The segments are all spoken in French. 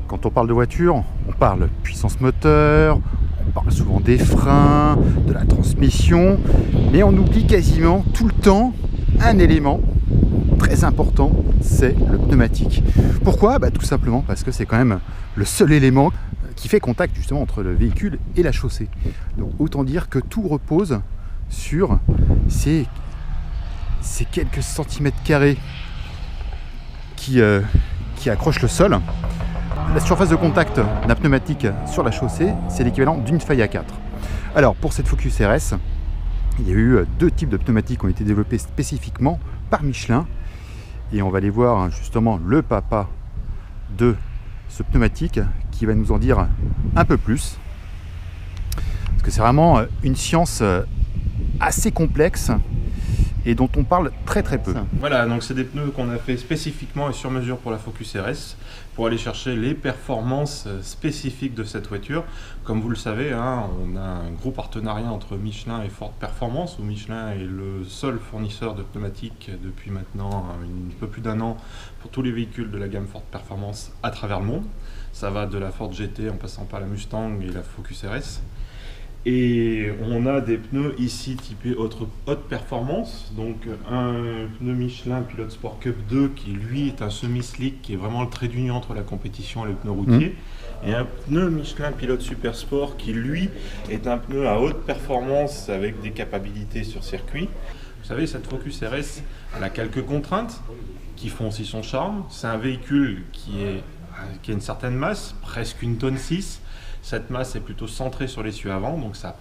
Quand on parle de voiture, on parle puissance moteur, on parle souvent des freins, de la transmission, mais on oublie quasiment tout le temps un élément très important, c'est le pneumatique. Pourquoi ? Tout simplement parce que c'est quand même le seul élément qui fait contact justement entre le véhicule et la chaussée. Donc autant dire que tout repose sur ces quelques centimètres carrés qui accrochent le sol. La surface de contact d'un pneumatique sur la chaussée, c'est l'équivalent d'une feuille A4. Alors pour cette Focus RS, il y a eu deux types de pneumatiques qui ont été développés spécifiquement par Michelin. Et on va aller voir justement le papa de ce pneumatique qui va nous en dire un peu plus. Parce que c'est vraiment une science assez complexe et dont on parle très peu. Voilà, donc c'est des pneus qu'on a fait spécifiquement et sur mesure pour la Focus RS pour aller chercher les performances spécifiques de cette voiture. Comme vous le savez, on a un gros partenariat entre Michelin et Ford Performance, où Michelin est le seul fournisseur de pneumatiques depuis maintenant un peu plus d'un an pour tous les véhicules de la gamme Ford Performance à travers le monde. Ça va de la Ford GT en passant par la Mustang et la Focus RS. Et on a des pneus ici typés haute performance, donc un pneu Michelin Pilot Sport Cup 2 qui lui est un semi-slick qui est vraiment le trait d'union entre la compétition et le pneu routier, et un pneu Michelin Pilot Super Sport qui lui est un pneu à haute performance avec des capacités sur circuit. Vous savez, cette Focus RS, elle a quelques contraintes qui font aussi son charme. C'est un véhicule qui a une certaine masse, presque 1,6 tonne. Cette masse est plutôt centrée sur l'essieu avant, donc ça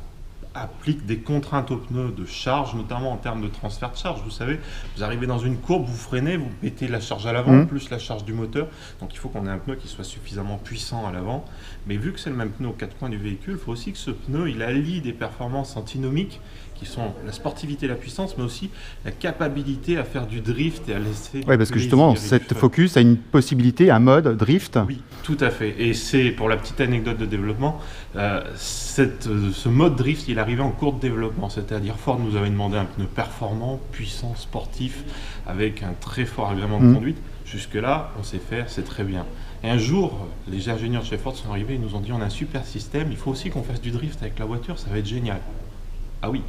applique des contraintes aux pneus de charge, notamment en termes de transfert de charge. Vous savez, vous arrivez dans une courbe, vous freinez, vous mettez la charge à l'avant, plus la charge du moteur. Donc il faut qu'on ait un pneu qui soit suffisamment puissant à l'avant. Mais vu que c'est le même pneu aux quatre coins du véhicule, il faut aussi que ce pneu il allie des performances antinomiques qui sont la sportivité et la puissance, mais aussi la capacité à faire du drift et à laisser... Oui, parce que justement, cette Focus a une possibilité, un mode drift. Oui, tout à fait. Et c'est, pour la petite anecdote de développement, ce mode drift, il arrivait en cours de développement. C'est-à-dire, Ford nous avait demandé un pneu performant, puissant, sportif, avec un très fort agrément de conduite. Jusque-là, on sait faire, c'est très bien. Et un jour, les ingénieurs de chez Ford sont arrivés et nous ont dit, on a un super système, il faut aussi qu'on fasse du drift avec la voiture, ça va être génial. Ah oui,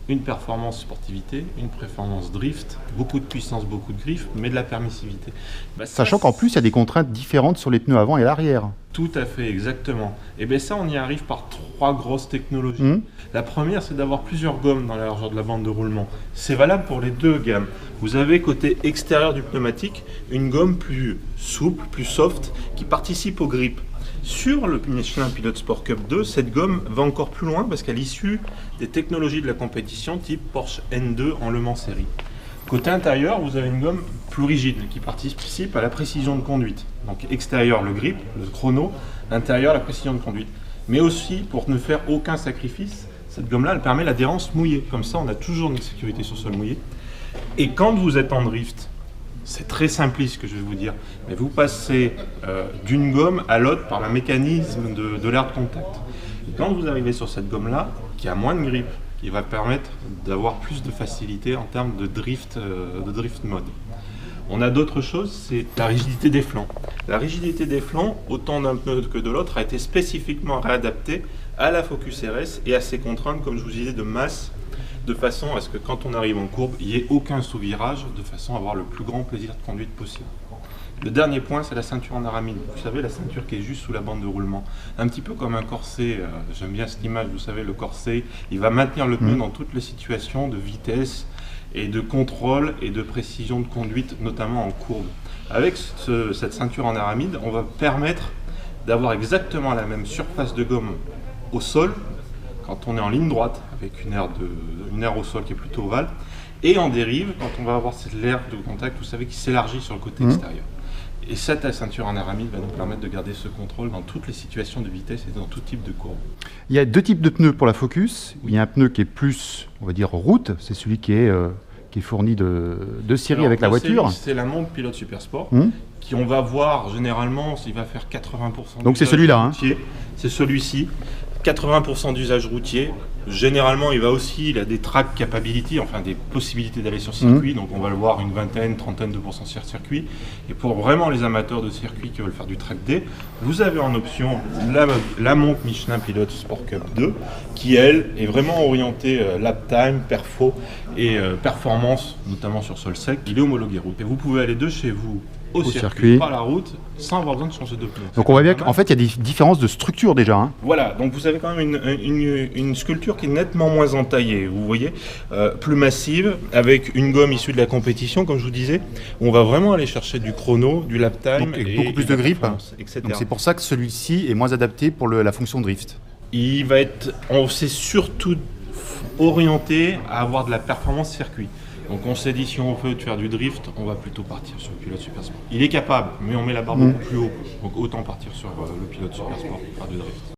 une performance sportivité, une performance drift, beaucoup de puissance, beaucoup de griffe, mais de la permissivité. Sachant qu'en plus, il y a des contraintes différentes sur les pneus avant et l'arrière. Tout à fait, exactement. Et bien ça, on y arrive par trois grosses technologies. La première, c'est d'avoir plusieurs gommes dans la largeur de la bande de roulement. C'est valable pour les deux gammes. Vous avez côté extérieur du pneumatique, une gomme plus souple, plus soft, qui participe au grip. Sur le Michelin Pilot Sport Cup 2, cette gomme va encore plus loin parce qu'elle est issue des technologies de la compétition type Porsche N2 en Le Mans Série. Côté intérieur, vous avez une gomme plus rigide qui participe à la précision de conduite. Donc extérieur, le grip, le chrono, intérieur, la précision de conduite. Mais aussi, pour ne faire aucun sacrifice, cette gomme-là, elle permet l'adhérence mouillée. Comme ça, on a toujours une sécurité sur sol mouillé. Et quand vous êtes en drift, c'est très simpliste ce que je vais vous dire, mais vous passez d'une gomme à l'autre par le mécanisme de l'air de contact. Et quand vous arrivez sur cette gomme-là, qui a moins de grip, qui va permettre d'avoir plus de facilité en termes de drift mode. On a d'autres choses, c'est la rigidité des flancs. La rigidité des flancs, autant d'un pneu que de l'autre, a été spécifiquement réadaptée à la Focus RS et à ses contraintes, comme je vous disais, de masse, de façon à ce que quand on arrive en courbe, il n'y ait aucun sous-virage, de façon à avoir le plus grand plaisir de conduite possible. Le dernier point, c'est la ceinture en aramide. Vous savez, la ceinture qui est juste sous la bande de roulement. Un petit peu comme un corset, j'aime bien cette image, vous savez, le corset, il va maintenir le pneu dans toutes les situations de vitesse et de contrôle et de précision de conduite, notamment en courbe. Avec cette ceinture en aramide, on va permettre d'avoir exactement la même surface de gomme au sol, quand on est en ligne droite, avec une aire au sol qui est plutôt ovale, et en dérive, quand on va avoir cette aire de contact, vous savez, qui s'élargit sur le côté extérieur. Et cette ceinture en aramide va nous permettre de garder ce contrôle dans toutes les situations de vitesse et dans tout type de courbe. Il y a deux types de pneus pour la Focus. Il y a un pneu qui est plus, on va dire, route, c'est celui qui est fourni de série. Alors, avec la voiture. C'est la montre Pilot Super Sport, qui on va voir généralement, s'il va faire 80%. Donc c'est celui-là. C'est celui-ci. 80% d'usage routier. Généralement, il a des track capability, enfin des possibilités d'aller sur circuit. Donc on va le voir une vingtaine, trentaine de pourcents sur circuit. Et pour vraiment les amateurs de circuit qui veulent faire du track day, vous avez en option la montre Michelin Pilot Sport Cup 2, qui elle est vraiment orientée lap time, perfo et performance, notamment sur sol sec. Il est homologué route. Et vous pouvez aller de chez vous au circuit, par la route, sans avoir besoin de changer de pneu. Donc on voit bien qu'en fait il y a des différences de structure déjà. Hein. Voilà, donc vous avez quand même une sculpture qui est nettement moins entaillée, vous voyez, plus massive, avec une gomme issue de la compétition, comme je vous disais. On va vraiment aller chercher du chrono, du lap time, donc, et beaucoup plus de grip, etc. Donc c'est pour ça que celui-ci est moins adapté pour la fonction drift. On s'est surtout orienté à avoir de la performance circuit. Donc on s'est dit, si on veut faire du drift, on va plutôt partir sur le pilote super sport. Il est capable, mais on met la barre beaucoup plus haut. Donc autant partir sur le pilote super sport pour faire du drift.